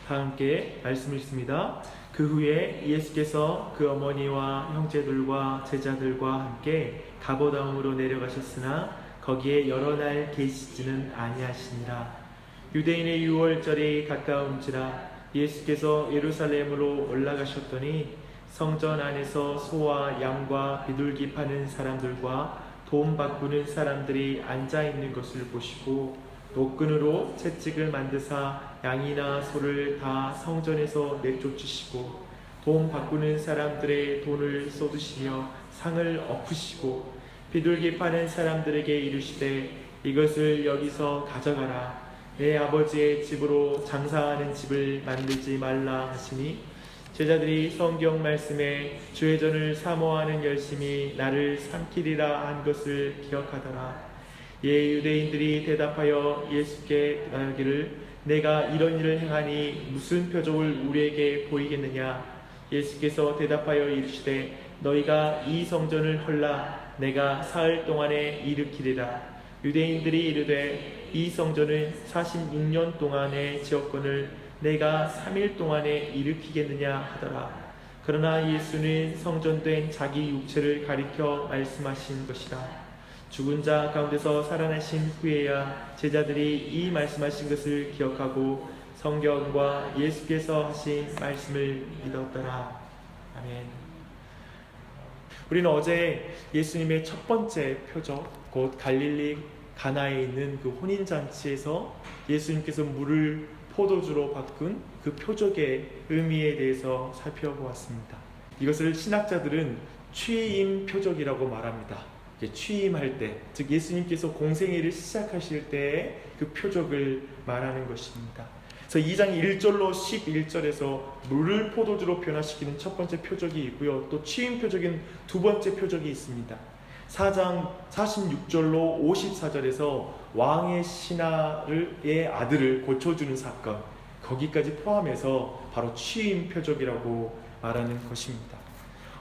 다 함께 말씀을 읽습니다. 그 후에 예수께서 그 어머니와 형제들과 제자들과 함께 가버나움으로 내려가셨으나 거기에 여러 날 계시지는 아니하시니라. 유대인의 유월절이 가까운지라 예수께서 예루살렘으로 올라가셨더니 성전 안에서 소와 양과 비둘기 파는 사람들과 돈 바꾸는 사람들이 앉아있는 것을 보시고 노끈으로 채찍을 만드사 양이나 소를 다 성전에서 내쫓으시고 돈 바꾸는 사람들의 돈을 쏟으시며 상을 엎으시고 비둘기 파는 사람들에게 이르시되 이것을 여기서 가져가라. 내 아버지의 집으로 장사하는 집을 만들지 말라 하시니 제자들이 성경 말씀에 주의 전을 사모하는 열심히 나를 삼키리라 한 것을 기억하더라. 예, 유대인들이 대답하여 예수께 말하기를 내가 이런 일을 행하니 무슨 표적을 우리에게 보이겠느냐. 예수께서 대답하여 이르시되 너희가 이 성전을 헐라 내가 사흘 동안에 일으키리라. 유대인들이 이르되 이 성전을 46년 동안에 지었거늘 내가 3일 동안에 일으키겠느냐 하더라. 그러나 예수는 성전된 자기 육체를 가리켜 말씀하신 것이라. 죽은 자 가운데서 살아나신 후에야 제자들이 이 말씀하신 것을 기억하고 성경과 예수께서 하신 말씀을 믿었더라. 아멘. 우리는 어제 예수님의 첫 번째 표적, 곧 갈릴리 가나에 있는 그 혼인잔치에서 예수님께서 물을 포도주로 바꾼 그 표적의 의미에 대해서 살펴보았습니다. 이것을 신학자들은 취임 표적이라고 말합니다. 취임할 때, 즉 예수님께서 공생애를 시작하실 때의 그 표적을 말하는 것입니다. 그래서 2장 1절로 11절에서 물을 포도주로 변화시키는 첫 번째 표적이 있고요. 또 취임 표적인 두 번째 표적이 있습니다. 4장 46절로 54절에서 왕의 신하의 아들을 고쳐주는 사건, 거기까지 포함해서 바로 취임 표적이라고 말하는 것입니다.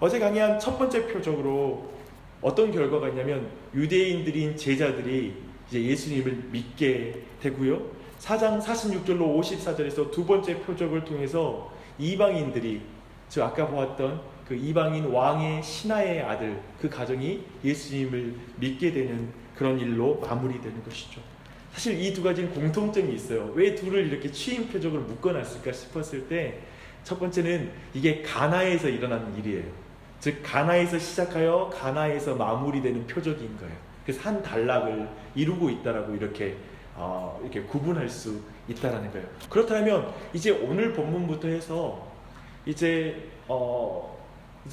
어제 강의한 첫 번째 표적으로 어떤 결과가 있냐면 유대인들인 제자들이 이제 예수님을 믿게 되고요. 4장 46절로 54절에서 두 번째 표적을 통해서 이방인들이, 즉 아까 보았던 그 이방인 왕의 신하의 아들, 그 가정이 예수님을 믿게 되는 그런 일로 마무리되는 것이죠. 사실 이 두 가지는 공통점이 있어요. 왜 둘을 이렇게 취임 표적으로 묶어놨을까 싶었을 때, 첫 번째는 이게 가나에서 일어나는 일이에요. 즉 가나에서 시작하여 가나에서 마무리되는 표적인 거예요. 그래서 한 단락을 이루고 있다라고 이렇게 구분할 수 있다라는 거예요. 그렇다면 이제 오늘 본문부터 해서 이제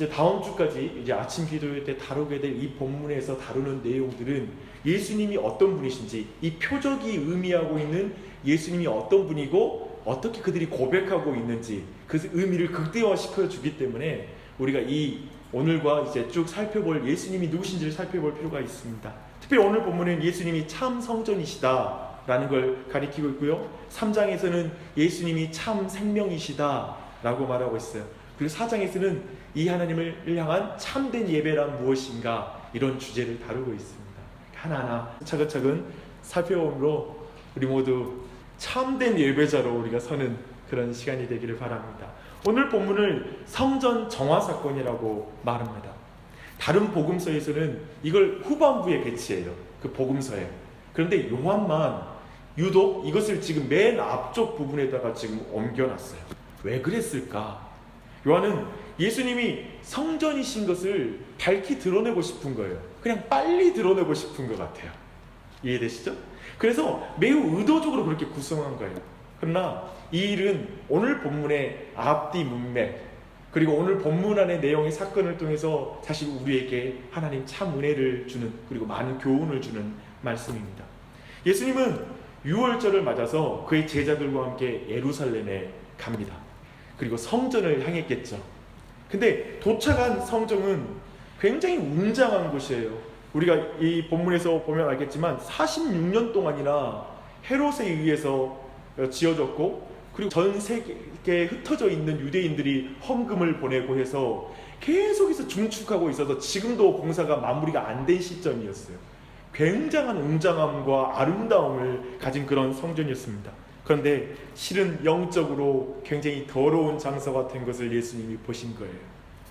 다음 주까지 이제 아침 기도회 때 다루게 될 이 본문에서 다루는 내용들은 예수님이 어떤 분이신지, 이 표적이 의미하고 있는 예수님이 어떤 분이고 어떻게 그들이 고백하고 있는지 그 의미를 극대화시켜 주기 때문에 우리가 이 오늘과 이제 쭉 살펴볼 예수님이 누구신지를 살펴볼 필요가 있습니다. 특별히 오늘 본문은 예수님이 참 성전이시다 라는 걸 가리키고 있고요. 3장에서는 예수님이 참 생명이시다 라고 말하고 있어요. 그리고 4장에서는 이 하나님을 향한 참된 예배란 무엇인가, 이런 주제를 다루고 있습니다. 하나하나 차근차근 살펴봄으로 우리 모두 참된 예배자로 우리가 서는 그런 시간이 되기를 바랍니다. 오늘 본문을 성전 정화 사건이라고 말합니다. 다른 복음서에서는 이걸 후반부에 배치해요. 그 복음서에. 그런데 요한만 유독 이것을 지금 맨 앞쪽 부분에다가 지금 옮겨놨어요. 왜 그랬을까? 요한은 예수님이 성전이신 것을 밝히 드러내고 싶은 거예요. 그냥 빨리 드러내고 싶은 것 같아요. 이해되시죠? 그래서 매우 의도적으로 그렇게 구성한 거예요. 그러나 이 일은 오늘 본문의 앞뒤 문맥, 그리고 오늘 본문 안의 내용의 사건을 통해서 사실 우리에게 하나님 참 은혜를 주는, 그리고 많은 교훈을 주는 말씀입니다. 예수님은 유월절을 맞아서 그의 제자들과 함께 예루살렘에 갑니다. 그리고 성전을 향했겠죠. 근데 도착한 성전은 굉장히 웅장한 곳이에요. 우리가 이 본문에서 보면 알겠지만 46년 동안이나 헤롯에 의해서 지어졌고, 그리고 전 세계에 흩어져 있는 유대인들이 헌금을 보내고 해서 계속해서 중축하고 있어서 지금도 공사가 마무리가 안 된 시점이었어요. 굉장한 웅장함과 아름다움을 가진 그런 성전이었습니다. 그런데 실은 영적으로 굉장히 더러운 장소가 된 것을 예수님이 보신 거예요.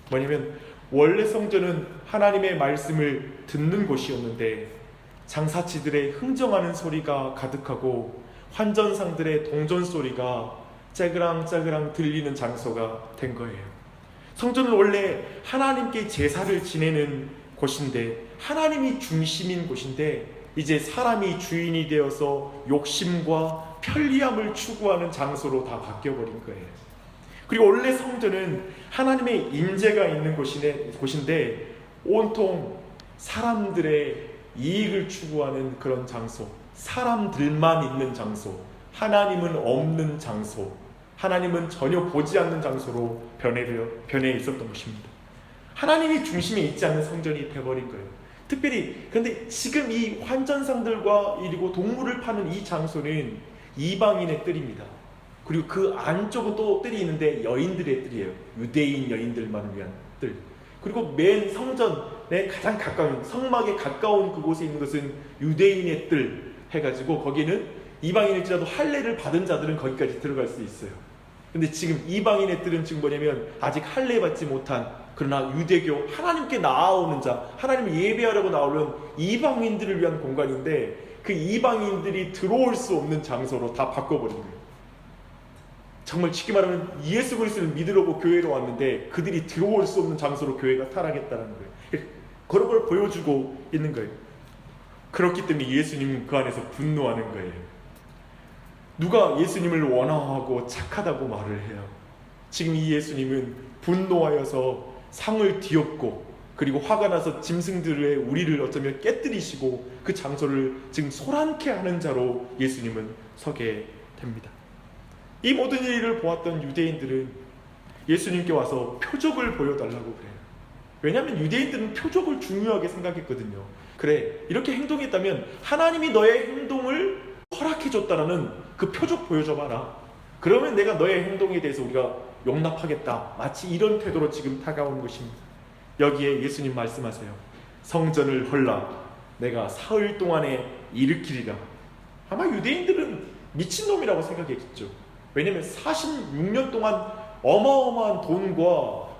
뭐냐면 원래 성전은 하나님의 말씀을 듣는 곳이었는데 장사치들의 흥정하는 소리가 가득하고 환전상들의 동전 소리가 짜그랑짜그랑 들리는 장소가 된 거예요. 성전은 원래 하나님께 제사를 지내는 곳인데, 하나님이 중심인 곳인데, 이제 사람이 주인이 되어서 욕심과 편리함을 추구하는 장소로 다 바뀌어버린 거예요. 그리고 원래 성전은 하나님의 임재가 있는 곳인데 온통 사람들의 이익을 추구하는 그런 장소, 사람들만 있는 장소, 하나님은 없는 장소, 하나님은 전혀 보지 않는 장소로 변해 있었던 것입니다. 하나님이 중심에 있지 않는 성전이 되어버린 거예요. 특별히 그런데 지금 이 환전상들과 그리고 동물을 파는 이 장소는 이방인의 뜰입니다. 그리고 그 안쪽은 또 뜰이 있는데 여인들의 뜰이에요. 유대인 여인들만을 위한 뜰. 그리고 맨 성전에 가장 가까운, 성막에 가까운 그곳에 있는 것은 유대인의 뜰 해가지고 거기는 이방인일지라도 할례를 받은 자들은 거기까지 들어갈 수 있어요. 근데 지금 이방인의 뜰은 지금 뭐냐면 아직 할례 받지 못한, 그러나 유대교 하나님께 나아오는 자, 하나님을 예배하려고 나오는 이방인들을 위한 공간인데 그 이방인들이 들어올 수 없는 장소로 다 바꿔버린 거예요. 정말 쉽게 말하면 예수 그리스도를 믿으려고 교회로 왔는데 그들이 들어올 수 없는 장소로 교회가 타락했다는 거예요. 그런 걸 보여주고 있는 거예요. 그렇기 때문에 예수님은 그 안에서 분노하는 거예요. 누가 예수님을 원하고 착하다고 말을 해요? 지금 이 예수님은 분노하여서 상을 뒤엎고 그리고 화가 나서 짐승들의 우리를 어쩌면 깨뜨리시고 그 장소를 지금 소란케 하는 자로 예수님은 서게 됩니다. 이 모든 일을 보았던 유대인들은 예수님께 와서 표적을 보여달라고 그래요. 왜냐하면 유대인들은 표적을 중요하게 생각했거든요. 그래, 이렇게 행동했다면 하나님이 너의 행동을 허락해줬다라는 그 표적 보여줘봐라. 그러면 내가 너의 행동에 대해서 우리가 용납하겠다. 마치 이런 태도로 지금 다가오는 것입니다. 여기에 예수님 말씀하세요. 성전을 헐라 내가 사흘 동안에 일으키리라. 아마 유대인들은 미친놈이라고 생각했겠죠. 왜냐하면 46년 동안 어마어마한 돈과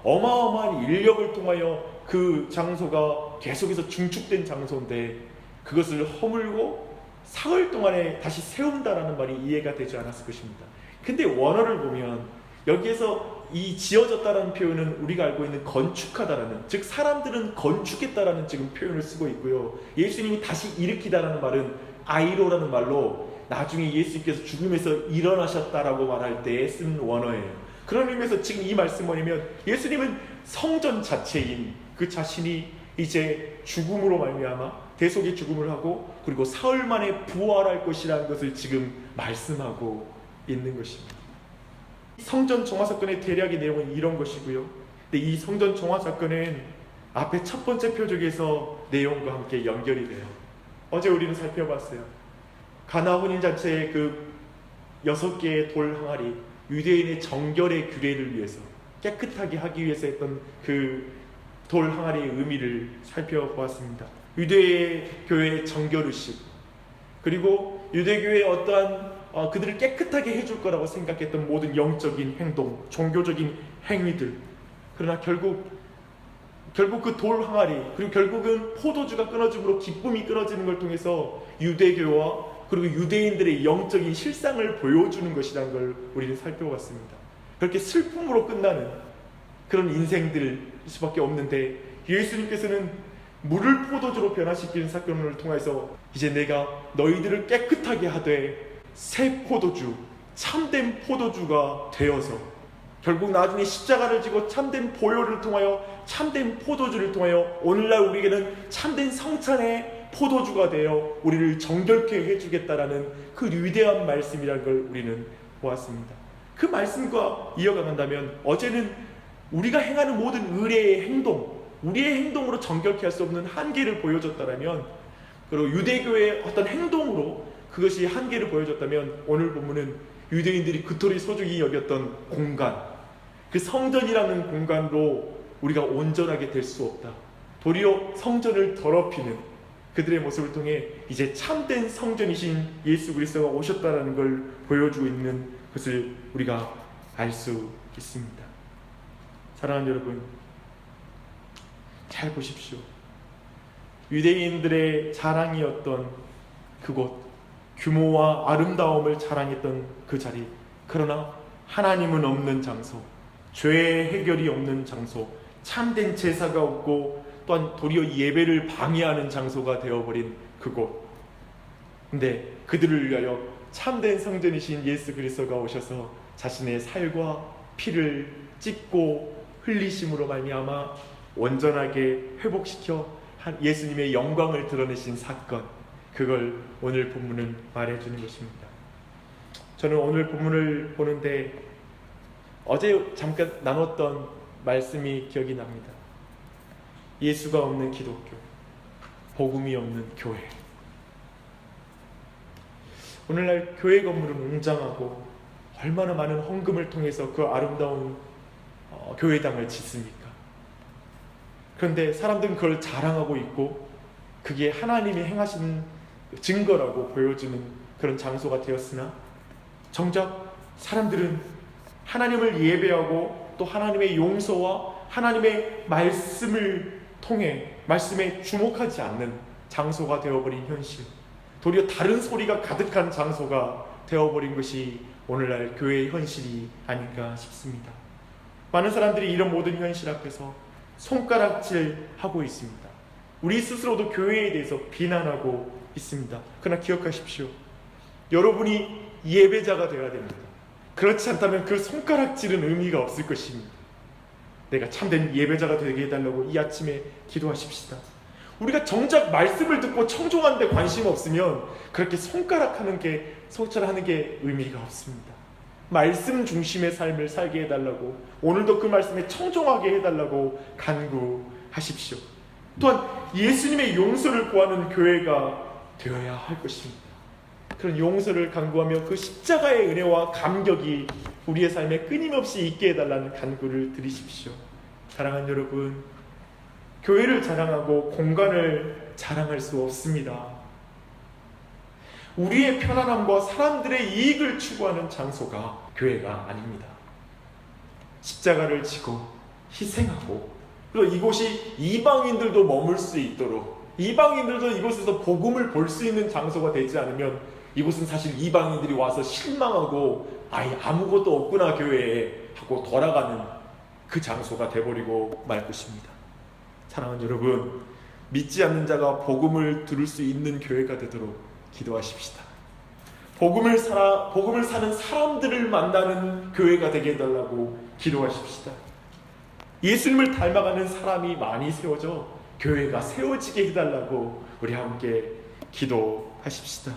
어마어마한 인력을 통하여 그 장소가 계속해서 중축된 장소인데 그것을 허물고 사흘 동안에 다시 세운다라는 말이 이해가 되지 않았을 것입니다. 근데 원어를 보면 여기에서 이 지어졌다라는 표현은 우리가 알고 있는 건축하다라는, 즉 사람들은 건축했다라는 지금 표현을 쓰고 있고요. 예수님이 다시 일으키다라는 말은 아이로라는 말로 나중에 예수님께서 죽음에서 일어나셨다라고 말할 때 쓴 원어예요. 그런 의미에서 지금 이 말씀 뭐냐면 예수님은 성전 자체인 그 자신이 이제 죽음으로 말미암아 대속의 죽음을 하고 그리고 사흘 만에 부활할 것이라는 것을 지금 말씀하고 있는 것입니다. 성전 정화 사건의 대략의 내용은 이런 것이고요. 근데 이 성전 정화 사건은 앞에 첫 번째 표적에서 내용과 함께 연결이 돼요. 어제 우리는 살펴봤어요. 가나 혼인잔치의 그 6개의 돌 항아리, 유대인의 정결의 규례를 위해서 깨끗하게 하기 위해서 했던 그 돌 항아리의 의미를 살펴보았습니다. 유대교회의 정결의식, 그리고 유대교회의 어떠한 그들을 깨끗하게 해줄 거라고 생각했던 모든 영적인 행동, 종교적인 행위들. 그러나 결국 그 돌 항아리, 그리고 결국은 포도주가 끊어짐으로 기쁨이 끊어지는 걸 통해서 유대교와 그리고 유대인들의 영적인 실상을 보여주는 것이라는 걸 우리는 살펴봤습니다. 그렇게 슬픔으로 끝나는 그런 인생들일 수밖에 없는데 예수님께서는 물을 포도주로 변화시키는 사건을 통해서 이제 내가 너희들을 깨끗하게 하되 새 포도주, 참된 포도주가 되어서 결국 나중에 십자가를 지고 참된 보혈을 통하여 참된 포도주를 통하여 오늘날 우리에게는 참된 성찬의 포도주가 되어 우리를 정결케 해주겠다라는 그 위대한 말씀이라는 걸 우리는 보았습니다. 그 말씀과 이어간다면 어제는 우리가 행하는 모든 의례의 행동, 우리의 행동으로 정결케 할 수 없는 한계를 보여줬다면, 그리고 유대교의 어떤 행동으로 그것이 한계를 보여줬다면 오늘 본문은 유대인들이 그토록 소중히 여겼던 공간, 그 성전이라는 공간으로 우리가 온전하게 될 수 없다. 도리어 성전을 더럽히는, 그들의 모습을 통해 이제 참된 성전이신 예수 그리스도가 오셨다는 걸 보여주고 있는 것을 우리가 알 수 있습니다. 사랑하는 여러분, 잘 보십시오. 유대인들의 자랑이었던 그곳, 규모와 아름다움을 자랑했던 그 자리, 그러나 하나님은 없는 장소, 죄의 해결이 없는 장소, 참된 제사가 없고 또한 도리어 예배를 방해하는 장소가 되어버린 그곳. 근데 그들을 위하여 참된 성전이신 예수 그리스도가 오셔서 자신의 살과 피를 찢고 흘리심으로 말미암아 온전하게 회복시켜 예수님의 영광을 드러내신 사건, 그걸 오늘 본문은 말해주는 것입니다. 저는 오늘 본문을 보는데 어제 잠깐 나눴던 말씀이 기억이 납니다. 예수가 없는 기독교, 복음이 없는 교회. 오늘날 교회 건물은 웅장하고 얼마나 많은 헌금을 통해서 그 아름다운 교회당을 짓습니까? 그런데 사람들은 그걸 자랑하고 있고 그게 하나님이 행하신 증거라고 보여주는 그런 장소가 되었으나 정작 사람들은 하나님을 예배하고 또 하나님의 용서와 하나님의 말씀을 통해 말씀에 주목하지 않는 장소가 되어버린 현실, 도리어 다른 소리가 가득한 장소가 되어버린 것이 오늘날 교회의 현실이 아닌가 싶습니다. 많은 사람들이 이런 모든 현실 앞에서 손가락질하고 있습니다. 우리 스스로도 교회에 대해서 비난하고 있습니다. 그러나 기억하십시오. 여러분이 예배자가 되어야 됩니다. 그렇지 않다면 그 손가락질은 의미가 없을 것입니다. 내가 참된 예배자가 되게 해달라고 이 아침에 기도하십시다. 우리가 정작 말씀을 듣고 청종하는 데 관심 없으면 그렇게 손가락하는 게 의미가 없습니다. 말씀 중심의 삶을 살게 해달라고, 오늘도 그 말씀에 청종하게 해달라고 간구하십시오. 또한 예수님의 용서를 구하는 교회가 되어야 할 것입니다. 그런 용서를 간구하며 그 십자가의 은혜와 감격이 우리의 삶에 끊임없이 있게 해달라는 간구를 드리십시오. 사랑하는 여러분, 교회를 자랑하고 공간을 자랑할 수 없습니다. 우리의 편안함과 사람들의 이익을 추구하는 장소가 교회가 아닙니다. 십자가를 지고 희생하고, 그리고 이곳이 이방인들도 머물 수 있도록, 이방인들도 이곳에서 복음을 볼 수 있는 장소가 되지 않으면 이곳은 사실 이방인들이 와서 실망하고 아예 아무것도 없구나 교회에 하고 돌아가는 그 장소가 돼버리고 말 것입니다. 사랑하는 여러분, 믿지 않는 자가 복음을 들을 수 있는 교회가 되도록 기도하십시다. 복음을 사는 사람들을 만나는 교회가 되게 해달라고 기도하십시다. 예수님을 닮아가는 사람이 많이 세워져 교회가 세워지게 해달라고 우리 함께 기도하십시다.